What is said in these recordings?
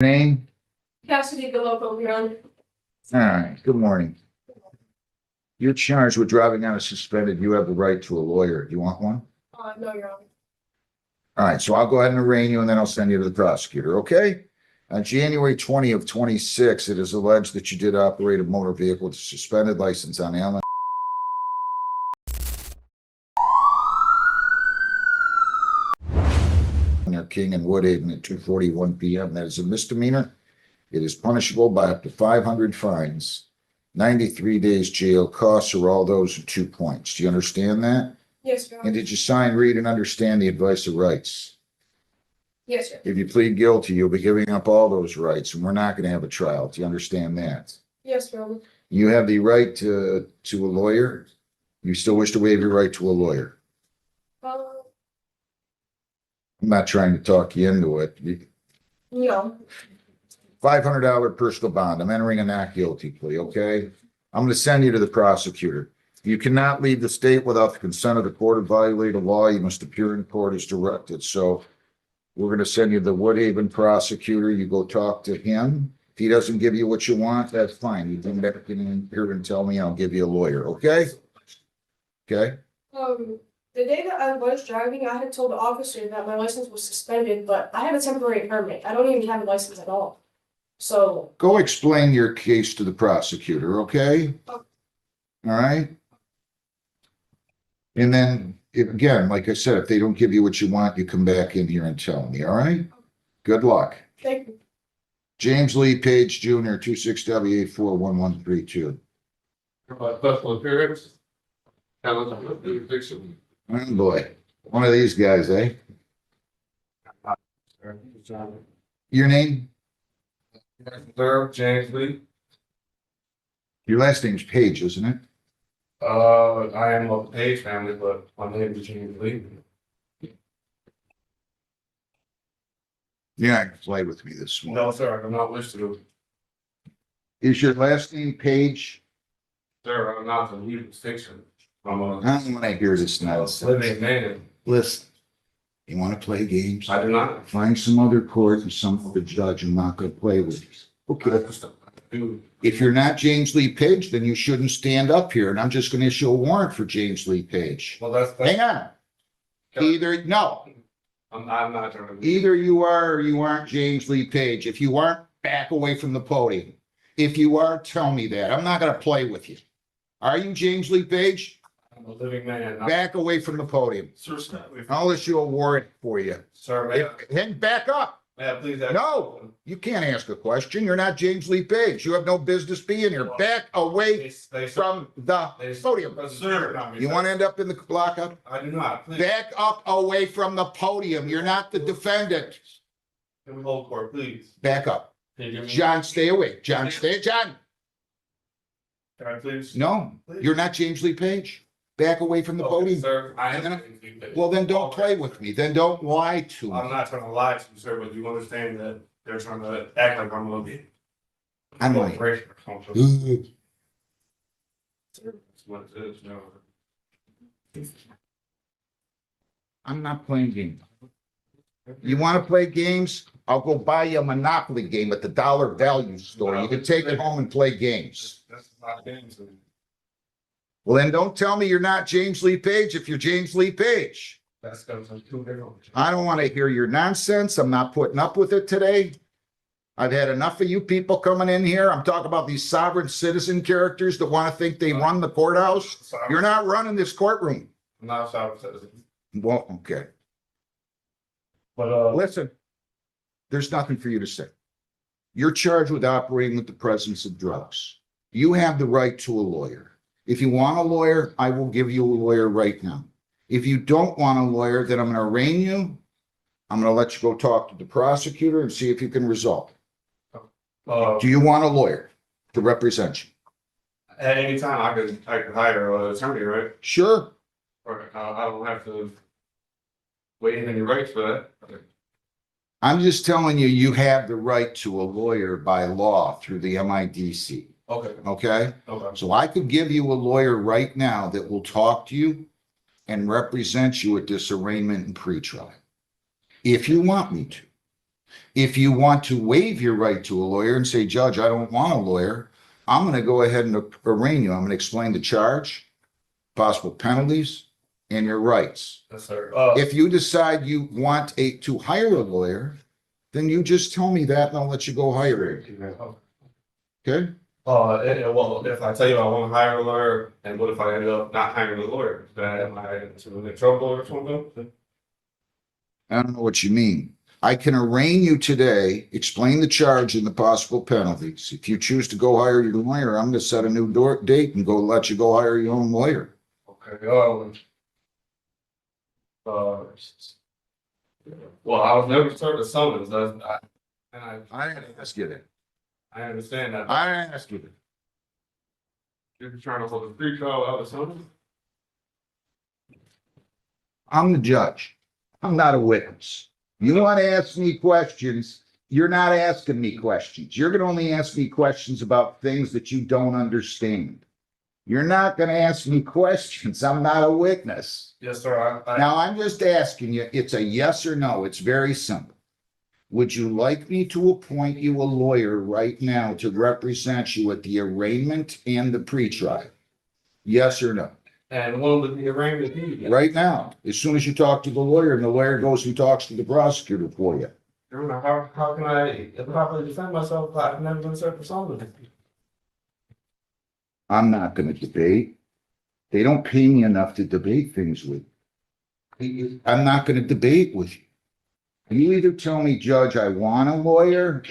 Name? Cassidy Gallopo, Your Honor. All right, good morning. You're charged with driving on a suspended. You have the right to a lawyer. Do you want one? No, Your Honor. All right, so I'll go ahead and arraign you and then I'll send you to the prosecutor, okay? On January 20 of 26, it is alleged that you did operate a motor vehicle with a suspended license on Allen. King and Woodhaven at 2:41 p.m. That is a misdemeanor. It is punishable by up to 500 fines, 93 days jail. Costs are all those at 2 points. Do you understand that? Yes, Your And Honor. did you sign, read, and understand the advice of rights? Yes, sir. If you plead guilty, you'll be giving up all those rights, and we're not going to have a trial. Do you understand that? Yes, Your Honor. You have the right to a lawyer. You still wish to waive your right to a lawyer. I'm not trying to talk you into it. No. $500 personal bond. I'm entering a not guilty plea, okay? I'm going to send you to the prosecutor. You cannot leave the state without the consent of the court and violate a law. You must appear in court as directed. So we're going to send you to the Woodhaven prosecutor. You go talk to him. If he doesn't give you what you want, that's fine. You come back in here and tell me, I'll give you a lawyer, okay? Okay? The day that I was driving, I had told the officer that my license was suspended, but I have a temporary permit. I don't even have a license at all. So, Go explain your case to the prosecutor, okay? All right? And then, again, like I said, if they don't give you what you want, you come back in here and tell me, all right? Good luck. thank you. James Lee Page Jr., 26W841132. Special appearance. Oh, boy. One of these guys, eh? Your name? Sir, James Lee. Your last name's Page, isn't it? I am of the Page family, but my name is James Lee. Yeah, play with me this morning. No, sir, I do not wish to. Is your last name Page? Sir, I'm not from legal fiction. I'm a I don't want to hear this nonsense. living man. Listen, you want to play games? I do not. Find some other court and some other judge. I'm not going to play with you. Okay. Dude, If you're not James Lee Page, then you shouldn't stand up here, and I'm just going to issue a warrant for James Lee Page. well, that's. Hang on. Either, no, I'm not trying to. either you are or you aren't James Lee Page. If you aren't, back away from the podium. If you are, tell me that. I'm not going to play with you. Are you James Lee Page? I'm a living man. Back away from the podium. Sir, I'll issue a warrant for you. sir, may Then back up. I please ask? No, you can't ask a question. You're not James Lee Page. You have no business being here. Back away from the podium. Sir. You want to end up in the lockup? I do not. Please. Back up away from the podium. You're not the defendant. Can we hold court, please? Back up. Can you give me? John, stay away. John, stay. John, Can I please? no, you're not James Lee Page. Back away from the Okay, podium. sir, I am. Well, then don't play with me. Then don't lie to I'm me. not trying to lie to you, sir, but you understand that they're trying to act like I'm gonna be. I'm like, That's "Ugh." what it is, no. I'm not playing games. You want to play games? I'll go buy you a Monopoly game at the Dollar Value store. You can take it home and play games. That's not games. Well, then don't tell me you're not James Lee Page if you're James Lee Page. That's got some two different. I don't want to hear your nonsense. I'm not putting up with it today. I've had enough of you people coming in here. I'm talking about these sovereign citizen characters that want to think they run the courthouse. You're not running this courtroom. I'm not a sovereign citizen. Well, okay. But, Listen, there's nothing for you to say. You're charged with operating with the presence of drugs. You have the right to a lawyer. If you want a lawyer, I will give you a lawyer right now. If you don't want a lawyer, then I'm going to arraign you. I'm going to let you go talk to the prosecutor and see if you can resolve. Do you want a lawyer to represent you? at any time I could hire an attorney, right? Sure. Or I don't have to waive any rights for that. I'm just telling you, you have the right to a lawyer by law through the MIDC. Okay, Okay? okay. So I could give you a lawyer right now that will talk to you and represent you at this arraignment and pretrial. If you want me to. If you want to waive your right to a lawyer and say, Judge, I don't want a lawyer, I'm going to go ahead and arraign you. I'm going to explain the charge, possible penalties, and your rights. Yes, sir. If you decide you want to hire a lawyer, then you just tell me that and I'll let you go hire it. Okay? Well, if I tell you I want to hire a lawyer, and what if I end up not hiring a lawyer? Then am I in trouble or something? I don't know what you mean. I can arraign you today, explain the charge and the possible penalties. If you choose to go hire your lawyer, I'm going to set a new date and go let you go hire your own lawyer. Okay, well, I was never served a summons, I didn't ask you that. I understand that. I didn't ask you that. You're trying to hold a free trial without a summons? I'm the judge. I'm not a witness. You want to ask me questions, you're not asking me questions. You're going to only ask me questions about things that you don't understand. You're not going to ask me questions. I'm not a witness. Yes, sir. Now, I'm just asking you, it's a yes or no. It's very simple. Would you like me to appoint you a lawyer right now to represent you at the arraignment and the pretrial? Yes or no? And when would the arraignment be? Right now, as soon as you talk to the lawyer and the lawyer goes and talks to the prosecutor for you. How can I properly defend myself if I've never been served for summons? I'm not going to debate. They don't pay me enough to debate things with. I'm not going to debate with you. You either tell me, Judge, I want a lawyer.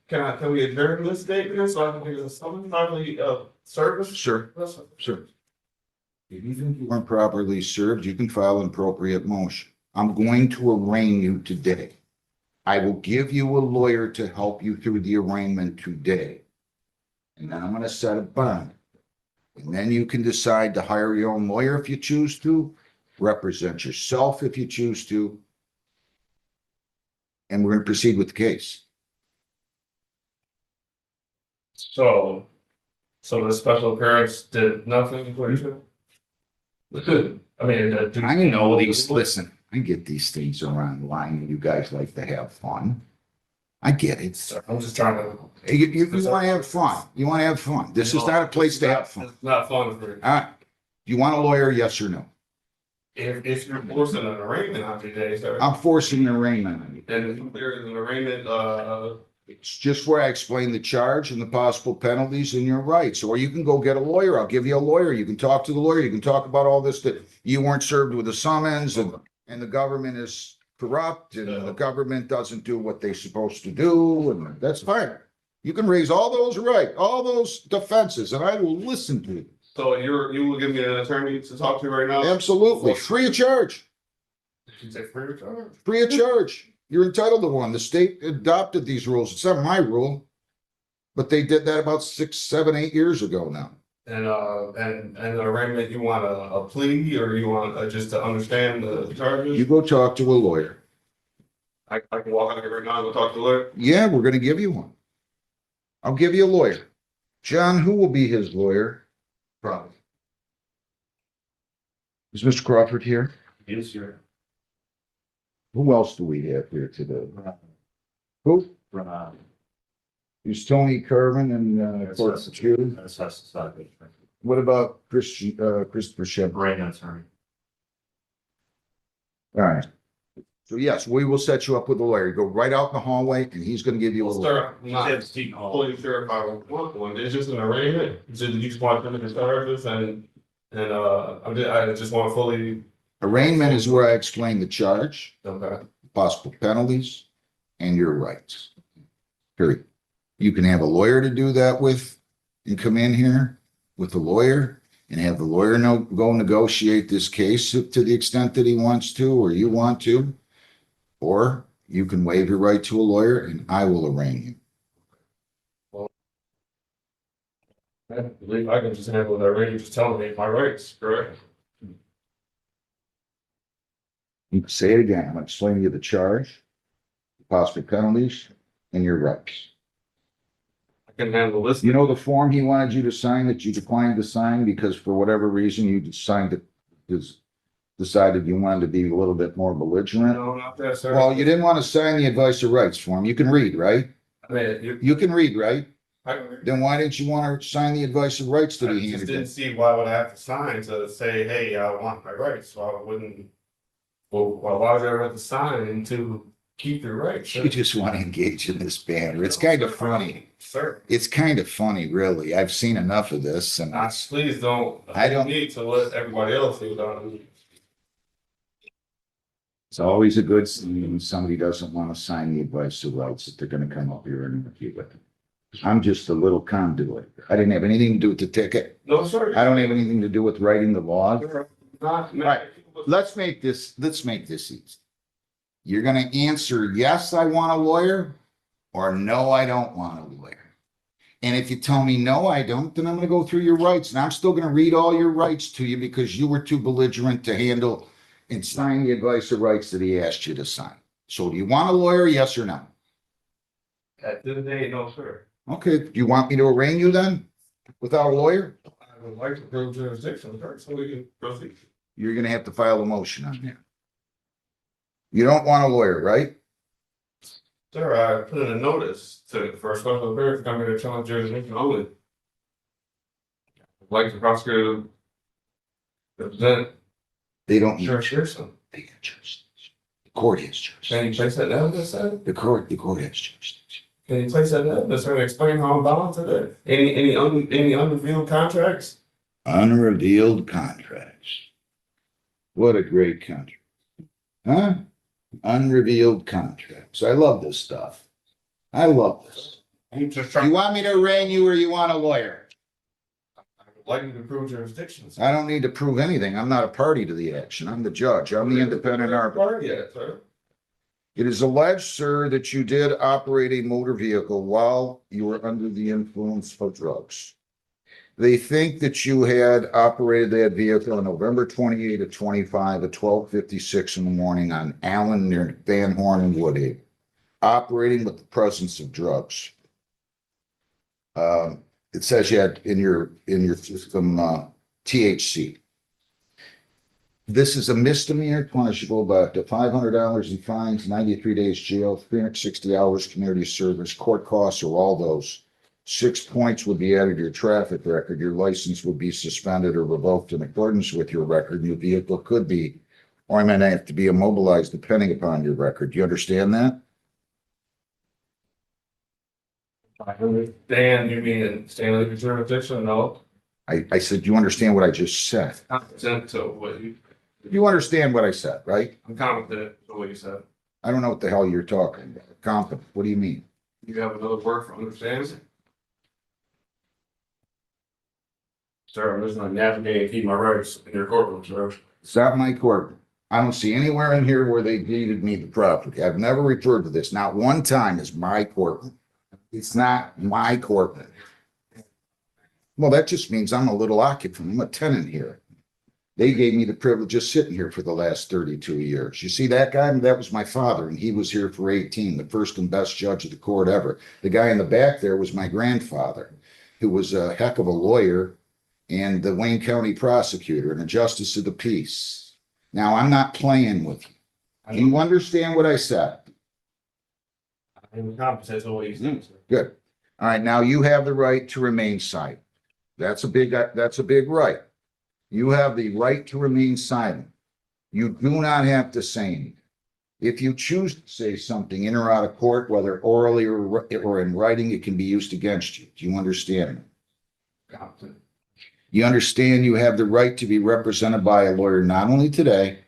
Can we adjourn this statement so I can get a summons properly service? Sure, Yes, sir. sure. If you think you weren't properly served, you can file an appropriate motion. I'm going to arraign you today. I will give you a lawyer to help you through the arraignment today. And then I'm going to set a bond. And then you can decide to hire your own lawyer if you choose to, represent yourself if you choose to. And we're going to proceed with the case. So the special appearance did nothing for you? I mean, I know these, listen, I get these things around the line. You guys like to have fun. I get it. I'm just trying to. You want to have fun. You want to have fun. This is not a place to have fun. It's not fun for you. All right. You want a lawyer, yes or no? If you're forcing an arraignment on today, sir. I'm forcing an arraignment on you. And if there is an arraignment, It's just where I explain the charge and the possible penalties and your rights. Or you can go get a lawyer. I'll give you a lawyer. You can talk to the lawyer. You can talk about all this, that you weren't served with a summons and the government is corrupt and the government doesn't do what they're supposed to do. And that's fine. You can raise all those all those defenses, and I will listen to you. so you will give me an attorney to talk to right now? Absolutely. Free of charge. Did you say free of charge? Free of charge. You're entitled to one. The state adopted these rules. It's not my rule. But they did that about 6, 7, 8 years ago now. And the arraignment, you want a plea or you want just to understand the charges? You go talk to a lawyer. I can walk out here right now and go talk to the lawyer. Yeah, we're going to give you one. I'll give you a lawyer. John, who will be his lawyer? Probably. Is Mr. Crawford here? Yes, sir. Who else do we have here today? Who? Who's Tony Carvin and Court Security? What about Christopher Shepard? Great attorney. All right. So yes, we will set you up with a lawyer. You go right out in the hallway and he's going to give you a Well, lawyer. sir, I'm not fully sure if I want one. It's just an arraignment. You just want them to charges and I just want fully. Arraignment is where I explain the charge, Okay. possible penalties, and your rights. Period. You can have a lawyer to do that with and come in here with a lawyer and have the lawyer go negotiate this case to the extent that he wants to or you want to. Or you can waive your right to a lawyer and I will arraign you. I believe I can just handle the arraignment, just telling me my rights, correct? You can say it again. I'm explaining to you the charge, possible penalties, and your rights. I can handle this. You know the form he wanted you to sign that you declined to sign because for whatever reason you signed it, decided you wanted to be a little bit more belligerent? No, not that, sir. Well, you didn't want to sign the advice of rights form. You can read, right? I mean, You can read, right? I Then why didn't you want to sign the advice of rights that he just handed didn't you? see why would I have to sign to say, hey, I want my rights, so I wouldn't. Well, why would I ever have to sign to keep your rights? You just want to engage in this banter. It's kind of funny. Sir, It's kind of funny, really. I've seen enough of this and please don't. I don't- need to let everybody else do that. it's always a good thing when somebody doesn't want to sign the advice of rights that they're going to come up here and argue with. I'm just a little conduit. I didn't have anything to do with the ticket. No, sir. I don't have anything to do with writing the law. Not. Right. Let's make this easy. You're gonna answer, yes, I want a lawyer, or no, I don't want a lawyer. And if you tell me, no, I don't, then I'm gonna go through your rights, and I'm still gonna read all your rights to you because you were too belligerent to handle and sign the advice of rights that he asked you to sign. So do you want a lawyer, yes or no? At the end of the day, no, sir. Okay, do you want me to arraign you then without a lawyer? I would like to prove jurisdiction first, so we can proceed. You're gonna have to file a motion on that. You don't want a lawyer, right? Sir, I put in a notice for a special appearance to come here to challenge jurisdiction only. I'd like the prosecutor to represent They don't. jurisdiction. They got jurisdiction. The court has Can jurisdiction. you place that in evidence, sir? The court has jurisdiction. Can you place that in evidence, sir, and explain how I'm bound to that? Any unrevealed contracts? Unrevealed contracts. What a great country. Huh? Unrevealed contracts. I love this stuff. I love this. I'm just You trying. want me to arraign you or you want a lawyer? I would like you to prove jurisdiction. sir. I don't need to prove anything. I'm not a party to the action. I'm the judge. I'm the independent arbiter. Yet, sir. It is alleged, sir, that you did operate a motor vehicle while you were under the influence of drugs. They think that you had operated that vehicle on November 28 of 25 at 12:56 in the morning on Allen near Van Horn and Woodhaven, operating with the presence of drugs. It says you had in your system THC. This is a misdemeanor punishable by up to $500 in fines, 93 days jail, 360 hours community service, court costs, or all those. 6 points would be added to your traffic record. Your license would be suspended or revoked in accordance with your record. Your vehicle could be, or I might have to be immobilized depending upon your record. Do you understand that? I understand you mean staying under jurisdiction, no? I said, you understand what I just said? Competent to what you, You understand what I said, right? I'm competent to what you said. I don't know what the hell you're talking about. Competent. What do you mean? You have another word for understanding? Sir, I'm just gonna navigate and keep my rights in your courtroom, sir. It's not my court. I don't see anywhere in here where they deeded me the property. I've never referred to this, not one time as my courtroom. It's not my courtroom. Well, that just means I'm a little occupant. I'm a tenant here. They gave me the privilege of sitting here for the last 32 years. You see that guy? That was my father, and he was here for 18, the first and best judge of the court ever. The guy in the back there was my grandfather, who was a heck of a lawyer and the Wayne County prosecutor and a justice of the peace. Now, I'm not playing with you. Do you understand what I said? I'm competent to what you said, sir. Good. All right, now you have the right to remain silent. That's a big right. You have the right to remain silent. You do not have to say anything. If you choose to say something in or out of court, whether orally or in writing, it can be used against you. Do you understand? Competent. You understand you have the right to be represented by a lawyer, not only today,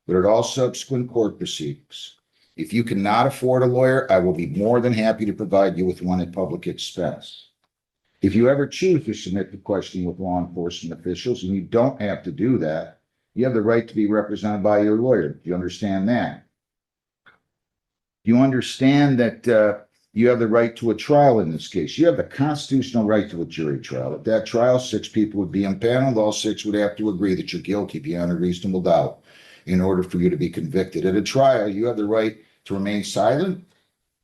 but at all subsequent court proceedings. If you cannot afford a lawyer, I will be more than happy to provide you with one at public expense. If you ever choose to submit the question with law enforcement officials, and you don't have to do that, you have the right to be represented by your lawyer. Do you understand that? Do you understand that you have the right to a trial in this case? You have the constitutional right to a jury trial. At that trial, 6 people would be impaneled. All 6 would have to agree that you're guilty beyond a reasonable doubt in order for you to be convicted. At a trial, you have the right to remain silent.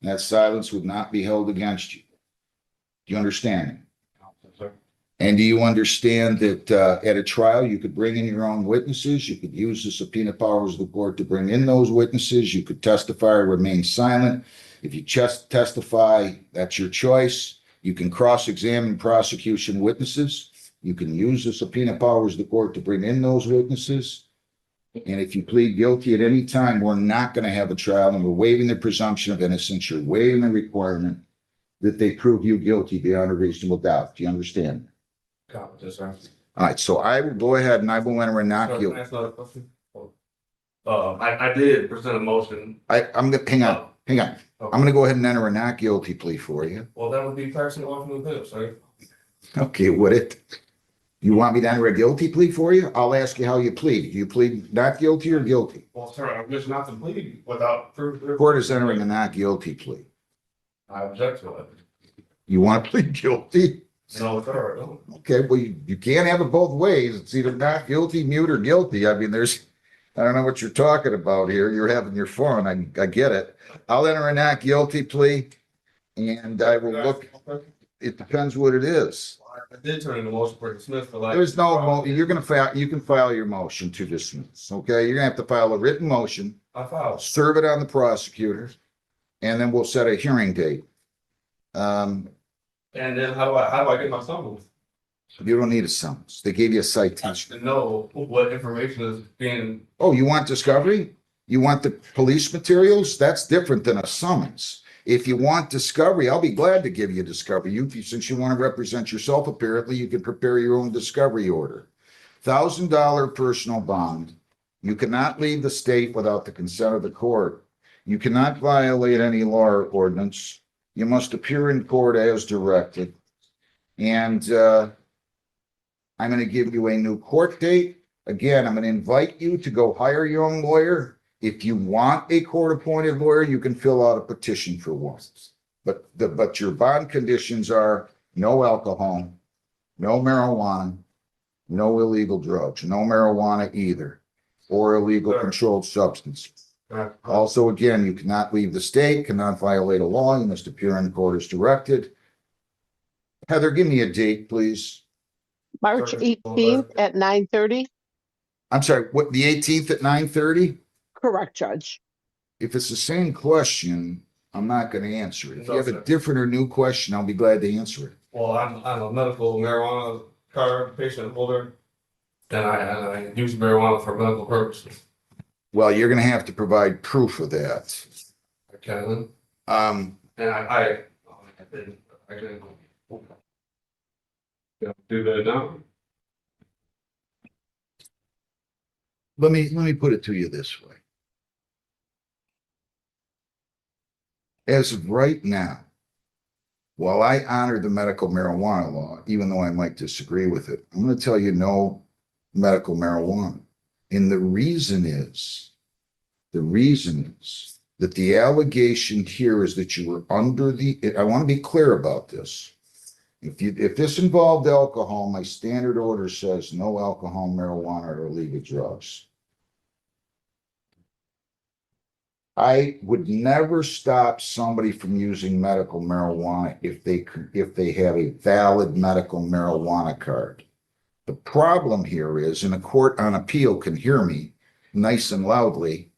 And that silence would not be held against you. Do you understand? Sir. And do you understand that at a trial, you could bring in your own witnesses? You could use the subpoena powers of the court to bring in those witnesses. You could testify or remain silent. If you just testify, that's your choice. You can cross-examine prosecution witnesses. You can use the subpoena powers of the court to bring in those witnesses. And if you plead guilty at any time, we're not going to have a trial, and we're waiving the presumption of innocence. You're waiving the requirement that they prove you guilty beyond a reasonable doubt. Do you understand? Got it, sir. All right, so I will go ahead and I will enter a not Sir, can I guilty. ask another question? I did present a motion. I'm gonna, hang on. I'm gonna go ahead and enter a not guilty plea for you. Well, that would be personal off the bill, sir. Okay, would it? You want me to enter a guilty plea for you? I'll ask you how you plead. Do you plead not guilty or guilty? Well, sir, I'm just not to plead without proof. The court is entering a not guilty plea. I object to it. You want to plead guilty? No, sir, I don't. Okay, well, you can't have it both ways. It's either not guilty, mute, or guilty. I mean, I don't know what you're talking about here. You're having your fun. I get it. I'll enter a not guilty plea, and I will look. It depends what it is. I did turn in a motion for dismiss for like. There's no, you're gonna file, you can file your motion to dismiss, okay? You're gonna have to file a written motion, I filed. serve it on the prosecutor, and then we'll set a hearing date. And then how do I get my summons? You don't need a summons. They gave you a citation. To know what information is being, Oh, you want discovery? You want the police materials? That's different than a summons. If you want discovery, I'll be glad to give you discovery. Since you want to represent yourself, apparently, you can prepare your own discovery order. $1,000 personal bond. You cannot leave the state without the consent of the court. You cannot violate any law or ordinance. You must appear in court as directed. And I'm going to give you a new court date. Again, I'm going to invite you to go hire your own lawyer. If you want a court-appointed lawyer, you can fill out a petition for one. But your bond conditions are no alcohol, no marijuana, no illegal drugs, no marijuana either, or illegal controlled substance. Also, again, you cannot leave the state, cannot violate a law. You must appear in court as directed. Heather, give me a date, please. March 18th at 9:30. I'm sorry, what, the 18th at 9:30? Correct, Judge. If it's the same question, I'm not going to answer it. If you have a No, sir. different or new question, I'll be glad to answer it. well, I'm a medical marijuana card patient holder. And I use marijuana for medical purposes. Well, you're going to have to provide proof of that. I can, Um, and I can do that now. let me put it to you this way. As of right now, while I honor the medical marijuana law, even though I might disagree with it, I'm going to tell you no medical marijuana. And the reason is that the allegation here is that you were under I want to be clear about this. If this involved alcohol, my standard order says no alcohol, marijuana, or illegal drugs. I would never stop somebody from using medical marijuana if they have a valid medical marijuana card. The problem here is, and a court on appeal can hear me nice and loudly,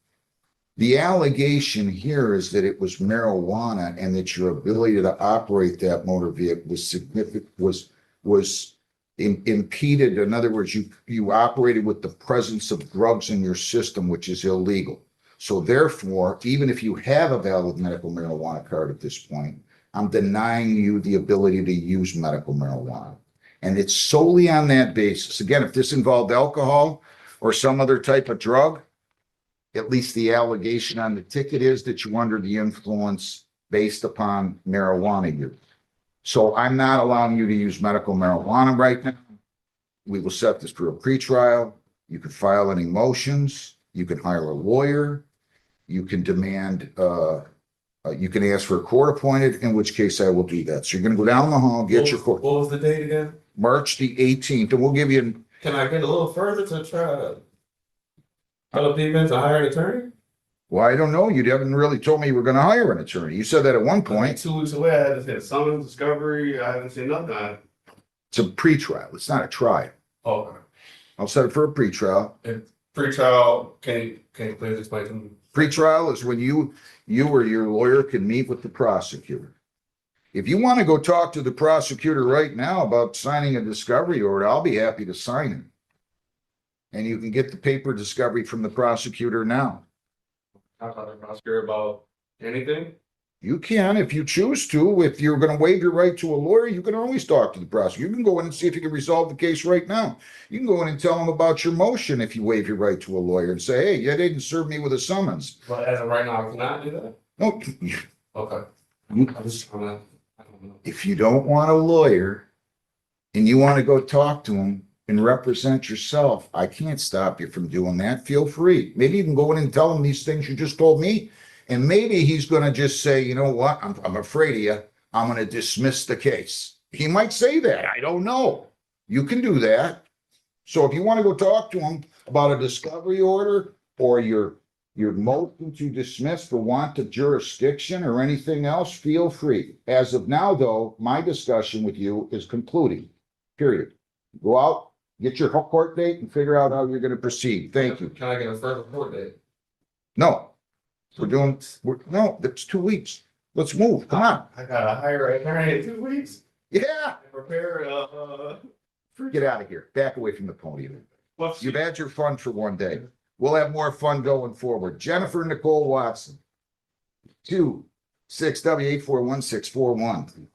the allegation here is that it was marijuana and that your ability to operate that motor vehicle was significant, was impeded. In other words, you operated with the presence of drugs in your system, which is illegal. So therefore, even if you have a valid medical marijuana card at this point, I'm denying you the ability to use medical marijuana. And it's solely on that basis. Again, if this involved alcohol or some other type of drug, at least the allegation on the ticket is that you're under the influence based upon marijuana use. So I'm not allowing you to use medical marijuana right now. We will set this for a pretrial. You can file any motions. You can hire a lawyer. You can demand, you can ask for a court appointed, in which case I will do that. So you're going to go down the hall, get your court. What was the date again? March the 18th, and we'll give you, Can I get a little further to try to develop even to hire an attorney? well, I don't know. You haven't really told me you were going to hire an attorney. You said that at one point. 2 weeks away, I had to say summons, discovery, I haven't seen nothing. It's a pretrial. It's not a trial. Okay. I'll set it for a pretrial. Pre-trial, can you please explain to me? Pretrial is when you or your lawyer can meet with the prosecutor. If you want to go talk to the prosecutor right now about signing a discovery order, I'll be happy to sign it. And you can get the paper discovery from the prosecutor now. I'm not a prosecutor about anything. You can, if you choose to. If you're going to waive your right to a lawyer, you can always talk to the prosecutor. You can go in and see if you can resolve the case right now. You can go in and tell them about your motion if you waive your right to a lawyer and say, hey, you didn't serve me with a summons. But as of right now, I cannot do that. No, Okay. you- I'm just trying to, I don't know. if you don't want a lawyer and you want to go talk to him and represent yourself, I can't stop you from doing that. Feel free. Maybe you can go in and tell him these things you just told me. And maybe he's going to just say, you know what? I'm afraid of you. I'm going to dismiss the case. He might say that. I don't know. You can do that. So if you want to go talk to him about a discovery order or your motion to dismiss for want of jurisdiction or anything else, feel free. As of now, though, my discussion with you is concluding, period. Go out, get your court date and figure out how you're going to proceed. Thank you. Can I get a further court date? No, no, that's 2 weeks. Let's move. Come on. I gotta hire an attorney in 2 weeks. Yeah, and Prepare, get out of here. Back away from the podium. what's You've had your fun for one day. We'll have more fun going forward. Jennifer Nicole Watson. 2-6W841-641.